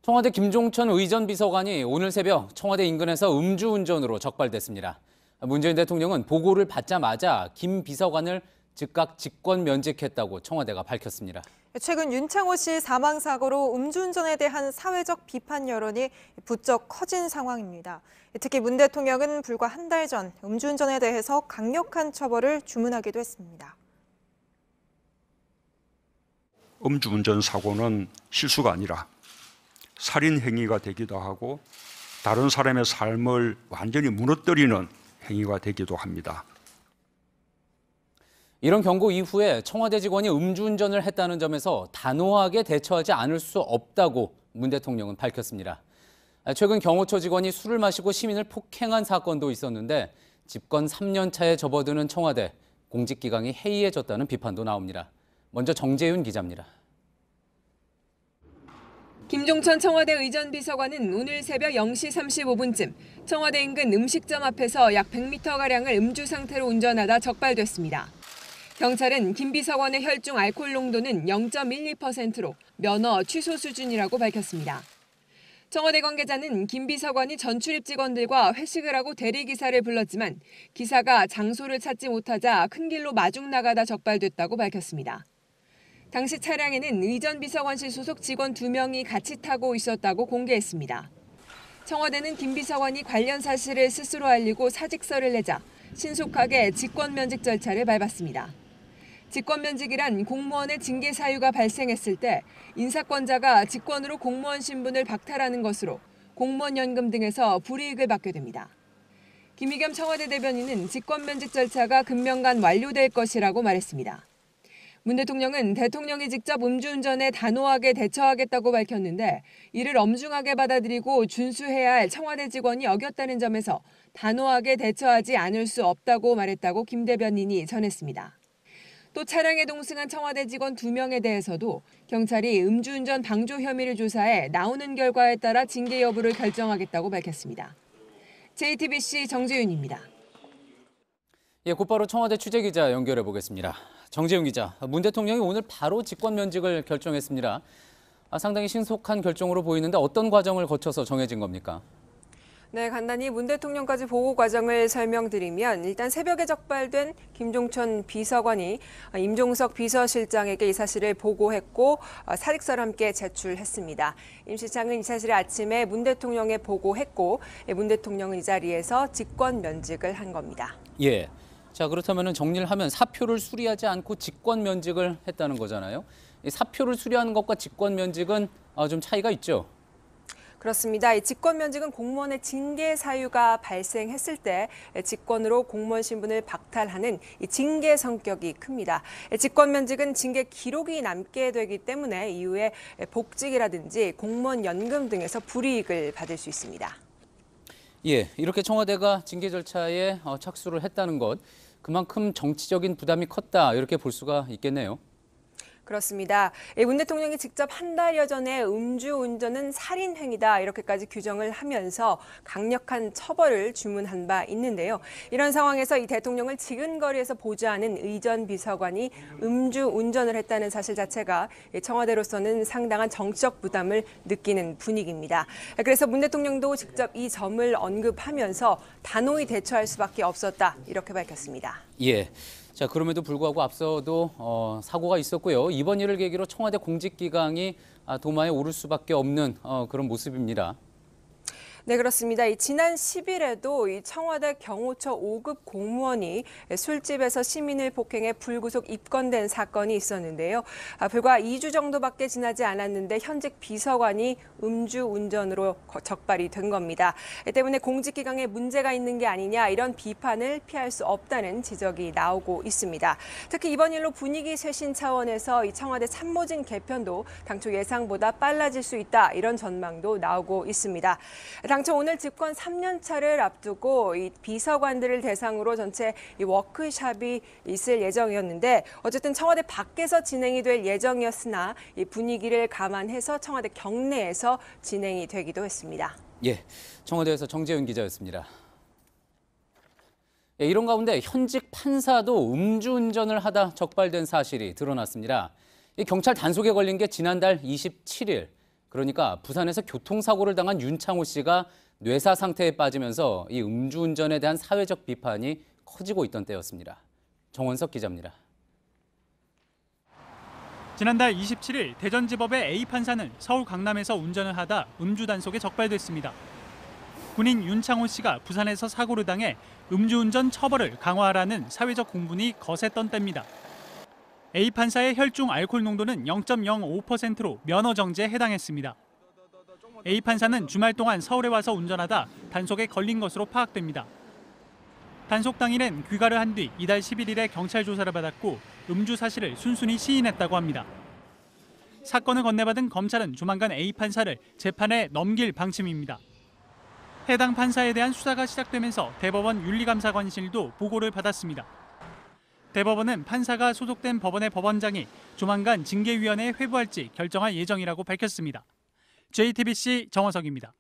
청와대 김종천 의전 비서관이 오늘 새벽 청와대 인근에서 음주운전으로 적발됐습니다. 문재인 대통령은 보고를 받자마자 김 비서관을 즉각 직권 면직했다고 청와대가 밝혔습니다. 최근 윤창호 씨 사망 사고로 음주운전에 대한 사회적 비판 여론이 부쩍 커진 상황입니다. 특히 문 대통령은 불과 한 달 전 음주운전에 대해서 강력한 처벌을 주문하기도 했습니다. 음주운전 사고는 실수가 아니라 살인 행위가 되기도 하고 다른 사람의 삶을 완전히 무너뜨리는 행위가 되기도 합니다. 이런 경고 이후에 청와대 직원이 음주운전을 했다는 점에서 단호하게 대처하지 않을 수 없다고 문 대통령은 밝혔습니다. 최근 경호처 직원이 술을 마시고 시민을 폭행한 사건도 있었는데 집권 3년 차에 접어드는 청와대, 공직기강이 해이해졌다는 비판도 나옵니다. 먼저 정재윤 기자입니다. 김종천 청와대 의전 비서관은 오늘 새벽 0시 35분쯤 청와대 인근 음식점 앞에서 약 100m가량을 음주 상태로 운전하다 적발됐습니다. 경찰은 김 비서관의 혈중 알코올 농도는 0.12%로 면허 취소 수준이라고 밝혔습니다. 청와대 관계자는 김 비서관이 전출입 직원들과 회식을 하고 대리기사를 불렀지만 기사가 장소를 찾지 못하자 큰 길로 마중 나가다 적발됐다고 밝혔습니다. 당시 차량에는 의전 비서관실 소속 직원 2명이 같이 타고 있었다고 공개했습니다. 청와대는 김 비서관이 관련 사실을 스스로 알리고 사직서를 내자 신속하게 직권면직 절차를 밟았습니다. 직권면직이란 공무원의 징계 사유가 발생했을 때 인사권자가 직권으로 공무원 신분을 박탈하는 것으로 공무원연금 등에서 불이익을 받게 됩니다. 김의겸 청와대 대변인은 직권면직 절차가 금년간 완료될 것이라고 말했습니다. 문 대통령은 대통령이 직접 음주운전에 단호하게 대처하겠다고 밝혔는데 이를 엄중하게 받아들이고 준수해야 할 청와대 직원이 어겼다는 점에서 단호하게 대처하지 않을 수 없다고 말했다고 김 대변인이 전했습니다. 또 차량에 동승한 청와대 직원 2명에 대해서도 경찰이 음주운전 방조 혐의를 조사해 나오는 결과에 따라 징계 여부를 결정하겠다고 밝혔습니다. JTBC 정재윤입니다. 곧바로 청와대 취재기자 연결해 보겠습니다. 정재윤 기자, 문 대통령이 오늘 바로 직권면직을 결정했습니다. 상당히 신속한 결정으로 보이는데 어떤 과정을 거쳐서 정해진 겁니까? 네, 간단히 문 대통령까지 보고 과정을 설명드리면 일단 새벽에 적발된 김종천 비서관이 임종석 비서실장에게 이 사실을 보고했고 사직서를 함께 제출했습니다. 임 실장은 이 사실을 아침에 문 대통령에 보고했고 문 대통령은 이 자리에서 직권면직을 한 겁니다. 예. 자, 그렇다면 정리를 하면 사표를 수리하지 않고 직권면직을 했다는 거잖아요. 이 사표를 수리하는 것과 직권면직은 좀 차이가 있죠? 그렇습니다. 이 직권면직은 공무원의 징계 사유가 발생했을 때 직권으로 공무원 신분을 박탈하는 이 징계 성격이 큽니다. 직권면직은 징계 기록이 남게 되기 때문에 이후에 복직이라든지 공무원 연금 등에서 불이익을 받을 수 있습니다. 예, 이렇게 청와대가 징계 절차에 착수를 했다는 것, 그만큼 정치적인 부담이 컸다 이렇게 볼 수가 있겠네요. 그렇습니다. 문 대통령이 직접 한 달여 전에 음주운전은 살인행위다 이렇게까지 규정을 하면서 강력한 처벌을 주문한 바 있는데요. 이런 상황에서 이 대통령을 지근거리에서 보좌하는 의전 비서관이 음주운전을 했다는 사실 자체가 청와대로서는 상당한 정치적 부담을 느끼는 분위기입니다. 그래서 문 대통령도 직접 이 점을 언급하면서 단호히 대처할 수밖에 없었다 이렇게 밝혔습니다. 예. 자, 그럼에도 불구하고 앞서도 사고가 있었고요. 이번 일을 계기로 청와대 공직기강이 도마에 오를 수밖에 없는 그런 모습입니다. 네, 그렇습니다. 지난 10일에도 이 청와대 경호처 5급 공무원이 술집에서 시민을 폭행해 불구속 입건된 사건이 있었는데요. 불과 2주 정도밖에 지나지 않았는데 현직 비서관이 음주운전으로 적발이 된 겁니다. 때문에 공직기강에 문제가 있는 게 아니냐 이런 비판을 피할 수 없다는 지적이 나오고 있습니다. 특히 이번 일로 분위기 쇄신 차원에서 이 청와대 참모진 개편도 당초 예상보다 빨라질 수 있다 이런 전망도 나오고 있습니다. 당초 오늘 집권 3년 차를 앞두고 이 비서관들을 대상으로 전체 이 워크숍이 있을 예정이었는데 어쨌든 청와대 밖에서 진행이 될 예정이었으나 이 분위기를 감안해서 청와대 경내에서 진행이 되기도 했습니다. 예, 청와대에서 정재윤 기자였습니다. 예, 이런 가운데 현직 판사도 음주운전을 하다 적발된 사실이 드러났습니다. 이 경찰 단속에 걸린 게 지난달 27일. 그러니까 부산에서 교통사고를 당한 윤창호 씨가 뇌사 상태에 빠지면서 이 음주운전에 대한 사회적 비판이 커지고 있던 때였습니다. 정원석 기자입니다. 지난달 27일 대전지법의 A 판사는 서울 강남에서 운전을 하다 음주 단속에 적발됐습니다. 군인 윤창호 씨가 부산에서 사고를 당해 음주운전 처벌을 강화하라는 사회적 공분이 거셌던 때입니다. A 판사의 혈중 알코올 농도는 0.05%로 면허 정지에 해당했습니다. A 판사는 주말 동안 서울에 와서 운전하다 단속에 걸린 것으로 파악됩니다. 단속 당일엔 귀가를 한 뒤 이달 11일에 경찰 조사를 받았고 음주 사실을 순순히 시인했다고 합니다. 사건을 건네받은 검찰은 조만간 A 판사를 재판에 넘길 방침입니다. 해당 판사에 대한 수사가 시작되면서 대법원 윤리감사관실도 보고를 받았습니다. 대법원은 판사가 소속된 법원의 법원장이 조만간 징계위원회에 회부할지 결정할 예정이라고 밝혔습니다. JTBC 정원석입니다.